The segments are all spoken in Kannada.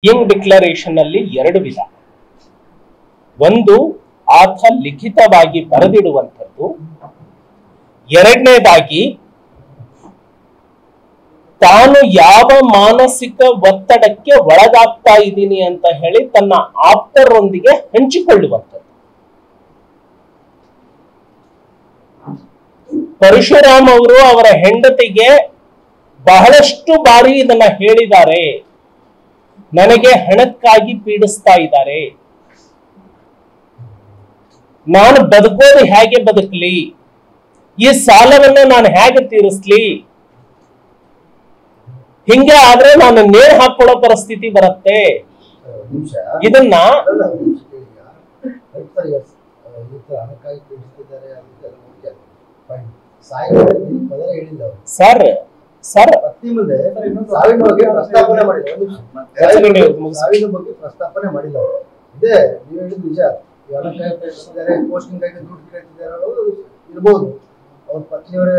ಡೈಯಿಂಗ್ ಡಿಕ್ಲರೇಷನ್ ಅಲ್ಲಿ ಎರಡು ವಿಧ. ಒಂದು ಆತ ಲಿಖಿತವಾಗಿ ಬರೆದಿಡುವಂಥದ್ದು, ಎರಡನೇದಾಗಿ ತಾನು ಯಾವ ಮಾನಸಿಕ ಒತ್ತಡಕ್ಕೆ ಒಳಗಾಗ್ತಾ ಇದ್ದೀನಿ ಅಂತ ಹೇಳಿ ತನ್ನ ಆಪ್ತರೊಂದಿಗೆ ಹಂಚಿಕೊಳ್ಳುವಂಥದ್ದು. ಪರಶುರಾಮ್ ಅವರು ಅವರ ಹೆಂಡತಿಗೆ ಬಹಳಷ್ಟು ಬಾರಿ ಇದನ್ನ ಹೇಳಿದ್ದಾರೆ, ನನಗೆ ಹಣಕ್ಕಾಗಿ ಪೀಡಿಸ್ತಾ ಇದ್ದಾರೆ, ನಾನು ಬದುಕೋದು ಹೇಗೆ ಬದುಕಲಿ, ಈ ಸಾಲವನ್ನು ನಾನು ಹೇಗೆ ತೀರಿಸ್ಲಿ, ಹಿಂಗೆ ಆದ್ರೆ ನಾನು ನೇಣು ಹಾಕೊಳ್ಳೋ ಪರಿಸ್ಥಿತಿ ಬರುತ್ತೆ. ಇದನ್ನ ಸರ್ ಸರ್ ಪ್ರಸ್ತಾಪನೆ ಮಾಡಿಲ್ಲ. ಇದೇ ನೀವು ಹೇಳಿದ ನಿಜ. ಪೋಸ್ಟಿಂಗ್ ಆಗಿ ದುಡ್ಡು ಕೇಳ್ತಿದ್ದಾರೆ ಇರ್ಬೋದು, ಅವ್ರ ಪತ್ನಿಯವರೇ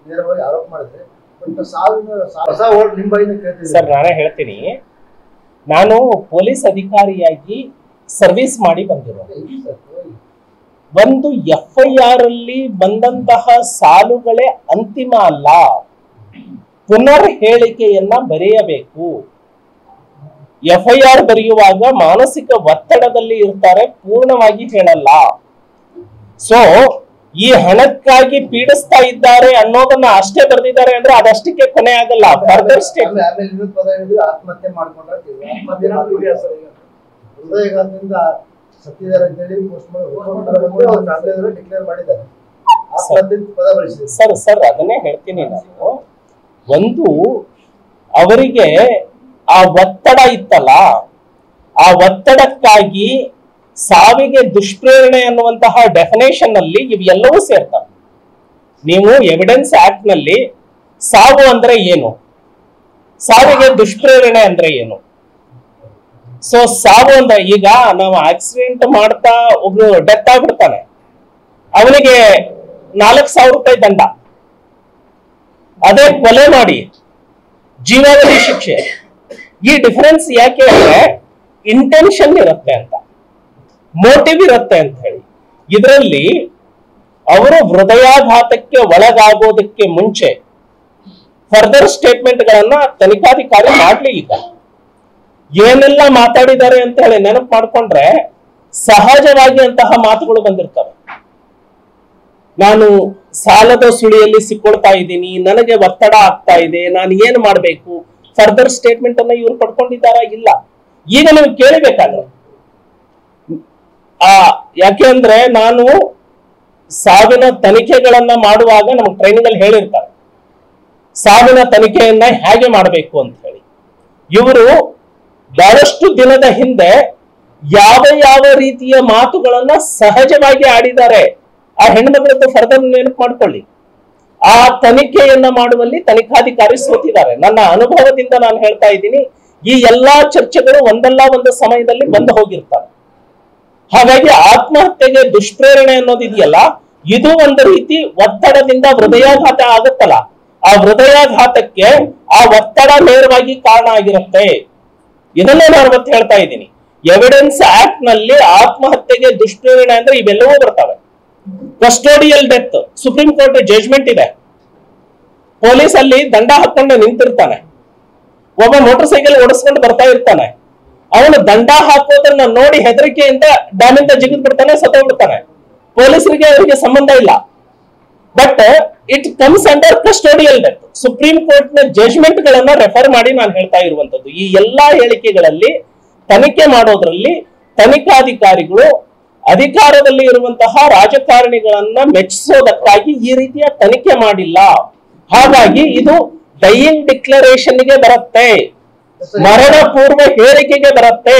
ನೇರವಾಗಿ ಆರೋಪ ಮಾಡಿದ್ರೆ. ಸರ್ ನಾನೇ ಹೇಳ್ತೀನಿ, ನಾನು ಪೊಲೀಸ್ ಅಧಿಕಾರಿಯಾಗಿ ಸರ್ವಿಸ್ ಮಾಡಿ ಬಂದಿರೋದು. ಒಂದು FIR ಅಲ್ಲಿ ಬಂದಂತಹ ಸಾಲುಗಳೇ ಅಂತಿಮ ಅಲ್ಲ, ಪುನರ್ ಹೇಳಿಕೆಯನ್ನ ಬರೆಯಬೇಕು. FIR ಬರೆಯುವಾಗ ಮಾನಸಿಕ ಒತ್ತಡದಲ್ಲಿ ಇರ್ತಾರೆ, ಪೂರ್ಣವಾಗಿ ಹೇಳಲ್ಲ. ಸೊ ಈ ಹಣಕ್ಕಾಗಿ ಪೀಡಿಸ್ತಾ ಇದ್ದಾರೆ ಅನ್ನೋದನ್ನ ಅಷ್ಟೇ ಬರೆದಿದ್ದಾರೆ ಅಂದ್ರೆ ಅದಷ್ಟಕ್ಕೆ ಕೊನೆ ಆಗಲ್ಲ. ಫರ್ದರ್ ಸ್ಟೆಪ್ ಆತ್ಮಹತ್ಯೆ ಮಾಡ್ಕೊಂಡ್ರೆ ಹೃದಯಘಾತದಿಂದ ಸತ್ತಿದ್ದಾರೆ ಅಂತ ಹೇಳಿ ಡಿಕ್ಲೇರ್ ಮಾಡಿದ್ದಾರೆ. ಸರ್ ಸರ್ ಅದನ್ನೇ ಹೇಳ್ತೀನಿ ನಾನು. ಒಂದು ಅವರಿಗೆ ಆ ಒತ್ತಡ ಇತ್ತಲ್ಲ, ಆ ಒತ್ತಡಕ್ಕಾಗಿ ಸಾವಿಗೆ ದುಷ್ಪ್ರೇರಣೆ ಅನ್ನುವಂತಹ ಡೆಫಿನೇಷನ್ ಅಲ್ಲಿ ಇವೆಲ್ಲವೂ ಸೇರ್ತವೆ. ನೀವು ಎವಿಡೆನ್ಸ್ ಆಕ್ಟ್ ನಲ್ಲಿ ಸಾವು ಅಂದ್ರೆ ಏನು, ಸಾವಿಗೆ ದುಷ್ಪ್ರೇರಣೆ ಅಂದ್ರೆ ಏನು? ಸೊ ಸಾವು ಅಂದ್ರೆ ಈಗ ನಾವು ಆಕ್ಸಿಡೆಂಟ್ ಮಾಡ್ತಾ ಒಬ್ರು ಡೆತ್ ಆಗ್ಬಿಡ್ತಾನೆ, ಅವನಿಗೆ 4,000 ರೂಪಾಯಿ ದಂಡ. ಅದೇ ಕೊಲೆ ಮಾಡಿ ಜೀವಾವಧಿ ಶಿಕ್ಷೆ. ಈ ಡಿಫರೆನ್ಸ್ ಯಾಕೆ ಅಂದ್ರೆ ಇಂಟೆನ್ಷನ್ ಇರುತ್ತೆ ಅಂತ, ಮೋಟಿವ್ ಇರುತ್ತೆ ಅಂತ ಹೇಳಿ. ಇದರಲ್ಲಿ ಅವರು ಹೃದಯಾಘಾತಕ್ಕೆ ಒಳಗಾಗೋದಕ್ಕೆ ಮುಂಚೆ ಫರ್ದರ್ ಸ್ಟೇಟ್ಮೆಂಟ್ ಗಳನ್ನ ತನಿಖಾಧಿಕಾರಿ ಮಾಡ್ಲಿ. ಈಗ ಏನೆಲ್ಲ ಮಾತಾಡಿದ್ದಾರೆ ಅಂತ ಹೇಳಿ ನೆನಪು ಮಾಡ್ಕೊಂಡ್ರೆ ಸಹಜವಾಗಿ ಅಂತಹ ಮಾತುಗಳು ಬಂದಿರ್ತವೆ. ನಾನು ಸಾಲದ ಸುಳಿಯಲ್ಲಿ ಸಿಕ್ಕೊಳ್ತಾ ಇದ್ದೀನಿ, ನನಗೆ ಒತ್ತಡ ಆಗ್ತಾ ಇದೆ, ನಾನು ಏನ್ ಮಾಡ್ಬೇಕು? ಫರ್ದರ್ ಸ್ಟೇಟ್ಮೆಂಟ್ ಅನ್ನ ಇವ್ರು ಪಡ್ಕೊಂಡಿದ್ದಾರಾ? ಇಲ್ಲ. ಈಗ ನೀವು ಕೇಳಬೇಕಾದ್ರೆ ಯಾಕೆ ಅಂದ್ರೆ ನಾನು ಸಾವಿನ ತನಿಖೆಗಳನ್ನ ಮಾಡುವಾಗ ನಮ್ಗೆ ಟ್ರೈನಿಂಗ್ ಅಲ್ಲಿ ಹೇಳಿರ್ತಾರೆ ಸಾವಿನ ತನಿಖೆಯನ್ನ ಹೇಗೆ ಮಾಡಬೇಕು ಅಂತ ಹೇಳಿ. ಇವರು ಬಹಳಷ್ಟು ದಿನದ ಹಿಂದೆ ಯಾವ ಯಾವ ರೀತಿಯ ಮಾತುಗಳನ್ನ ಸಹಜವಾಗಿ ಆಡಿದ್ದಾರೆ, ಆ ಹೆಣ್ಮಗಳದ್ದು ಫರ್ದರ್ ನೆನಪು ಮಾಡ್ಕೊಳ್ಳಿ. ಆ ತನಿಖೆಯನ್ನ ಮಾಡುವಲ್ಲಿ ತನಿಖಾಧಿಕಾರಿ ಸೋತಿದ್ದಾರೆ. ನನ್ನ ಅನುಭವದಿಂದ ನಾನು ಹೇಳ್ತಾ ಇದ್ದೀನಿ, ಈ ಎಲ್ಲಾ ಚರ್ಚೆಗಳು ಒಂದಲ್ಲ ಒಂದು ಸಮಯದಲ್ಲಿ ಬಂದು ಹೋಗಿರ್ತಾರೆ. ಹಾಗಾಗಿ ಆತ್ಮಹತ್ಯೆಗೆ ದುಷ್ಪ್ರೇರಣೆ ಅನ್ನೋದಿದೆಯಲ್ಲ, ಇದು ಒಂದು ರೀತಿ ಒತ್ತಡದಿಂದ ಹೃದಯಾಘಾತ ಆಗುತ್ತಲ್ಲ, ಆ ಹೃದಯಾಘಾತಕ್ಕೆ ಆ ಒತ್ತಡ ನೇರವಾಗಿ ಕಾರಣ ಆಗಿರುತ್ತೆ. ಇದನ್ನೇ ನಾನು ಮತ್ತೆ ಹೇಳ್ತಾ ಇದ್ದೀನಿ. ಎವಿಡೆನ್ಸ್ ಆಕ್ಟ್ ನಲ್ಲಿ ಆತ್ಮಹತ್ಯೆಗೆ ದುಷ್ಪ್ರೇರಣೆ ಅಂದ್ರೆ ಇವೆಲ್ಲವೂ ಬರ್ತವೆ. Custodial death, supreme court judgement ಇದೆ. ಪೊಲೀಸ್ ಅಲ್ಲಿ ದಂಡ ಹಾಕೊಂಡು ನಿಂತಿರ್ತಾನೆ, ಒಬ್ಬ ಮೋಟರ್ ಸೈಕಲ್ ಓಡಿಸ್ಕೊಂಡು ಬರ್ತಾ ಇರ್ತಾನೆ, ಅವನು ದಂಡ ಹಾಕೋದನ್ನ ನೋಡಿ ಹೆದರಿಕೆಯಿಂದ ಡ್ಯಾಮಿಂದ ಜಿಗಿದ್ ಬಿಡ್ತಾನೆ, ಸತ್ತೋಗ್ಬಿಡ್ತಾನೆ. ಪೊಲೀಸರಿಗೆ ಅವರಿಗೆ ಸಂಬಂಧ ಇಲ್ಲ. But it comes under custodial death. Supreme court ನ ಜಡ್ಜ್ಮೆಂಟ್ ಗಳನ್ನ ರೆಫರ್ ಮಾಡಿ ನಾನು ಹೇಳ್ತಾ ಇರುವಂತದ್ದು. ಈ ಎಲ್ಲಾ ಹೇಳಿಕೆಗಳಲ್ಲಿ ತನಿಖೆ ಮಾಡೋದ್ರಲ್ಲಿ ತನಿಖಾಧಿಕಾರಿಗಳು ಅಧಿಕಾರದಲ್ಲಿ ಇರುವಂತಹ ರಾಜಕಾರಣಿಗಳನ್ನ ಮೆಚ್ಚಿಸೋದಕ್ಕಾಗಿ ಈ ರೀತಿಯ ತನಿಖೆ ಮಾಡಿಲ್ಲ. ಹಾಗಾಗಿ ಇದು ಡೈಯಿಂಗ್ ಡಿಕ್ಲರೇಷನ್ಗೆ ಬರುತ್ತೆ, ಮರಣ ಪೂರ್ವ ಹೇಳಿಕೆಗೆ ಬರುತ್ತೆ.